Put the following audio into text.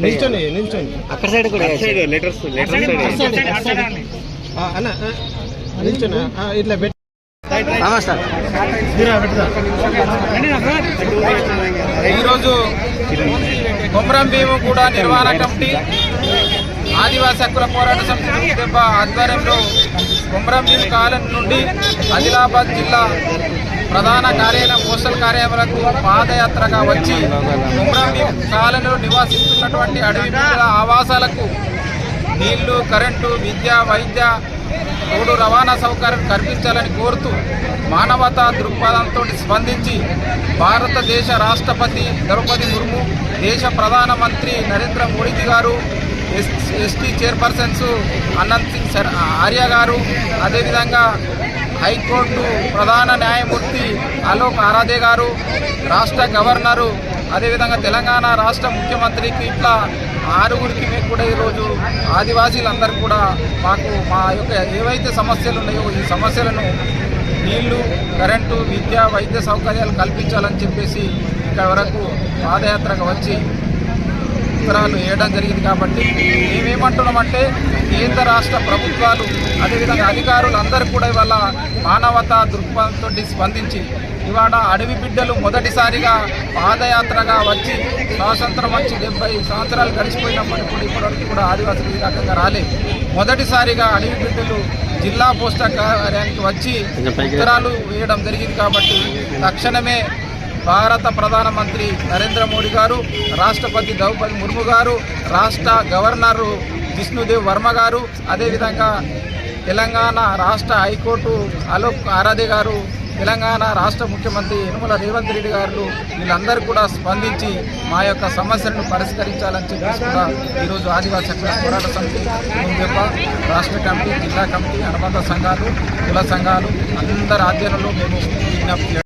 నిల్చోండి అక్కడ సైడ్ కూడా లెటర్స్ అన్న నిల్చోండి ఇట్లా పెట్టి ఈరోజు కొమరం భీము కూడా నిర్వహణ కమిటీ ఆదివాసీ హక్కుల పోరాట సమితి దెబ్బ ఆధ్వర్యంలో కొమరం భీము కాలనీ నుండి ఆదిలాబాద్ జిల్లా ప్రధాన కార్యాలయం పోస్టల్ కార్యాలయాలకు పాదయాత్రగా వచ్చి కొమరం భీము కాలనీలో నివాసిస్తున్నటువంటి అడవి బిడ్డల ఆవాసాలకు నీళ్లు, కరెంటు, విద్య, వైద్య, రోడ్డు రవాణా సౌకర్యం కల్పించాలని కోరుతూ మానవతా దృక్పథంతో స్పందించి భారతదేశ రాష్ట్రపతి ద్రౌపది ముర్ము, దేశ ప్రధానమంత్రి నరేంద్ర మోడీ గారు, ఎస్టీ చైర్పర్సన్స్ అనంత్ సింగ్ ఆర్య గారు, అదేవిధంగా హైకోర్టు ప్రధాన న్యాయమూర్తి అలోక్ ఆరాధే గారు, రాష్ట్ర గవర్నరు, అదేవిధంగా తెలంగాణ రాష్ట్ర ముఖ్యమంత్రికి ఇట్లా ఆరుగురికి మేము కూడా ఈరోజు ఆదివాసీలందరూ కూడా మాకు మా యొక్క ఏవైతే సమస్యలు ఉన్నాయో ఈ సమస్యలను నీళ్లు, కరెంటు, విద్య, వైద్య సౌకర్యాలు కల్పించాలని చెప్పేసి ఇక్కడ వరకు పాదయాత్రగా వచ్చి ఉత్తరాలు వేయడం జరిగింది. కాబట్టి మేమేమంటున్నామంటే కేంద్ర రాష్ట్ర ప్రభుత్వాలు అదేవిధంగా అధికారులు అందరూ కూడా ఇవాళ మానవతా దృక్పథంతో స్పందించి ఇవాళ అడవి బిడ్డలు మొదటిసారిగా పాదయాత్రగా వచ్చి స్వాతంత్రం వచ్చి 70 సంవత్సరాలు గడిచిపోయినప్పటికీ కూడా ఇప్పటివరకు కూడా ఆదివాసులు ఈ రకంగా రాలేదు. మొదటిసారిగా అడవి బిడ్డలు జిల్లా పోస్టల్ కార్యాలయానికి వచ్చి ఉత్తరాలు వేయడం జరిగింది. కాబట్టి తక్షణమే భారత ప్రధానమంత్రి నరేంద్ర మోడీ గారు, రాష్ట్రపతి ద్రౌపది ముర్ము గారు, రాష్ట్ర గవర్నరు జిష్ణుదేవ్ వర్మ గారు, అదేవిధంగా తెలంగాణ రాష్ట్ర హైకోర్టు అలోక్ ఆరాధే గారు, తెలంగాణ రాష్ట్ర ముఖ్యమంత్రి యనమల రేవంత్ రెడ్డి గారు వీళ్ళందరూ కూడా స్పందించి మా యొక్క సమస్యలను పరిష్కరించాలని చెప్పేసి కూడా ఈరోజు ఆదివాసీ హక్కుల పోరాట సమితి ముందెప్ప రాష్ట్ర కమిటీ, జిల్లా కమిటీ, అనుబంధ సంఘాలు, కుల సంఘాలు అందరి ఆధ్వర్యంలో మేము విజ్ఞప్తి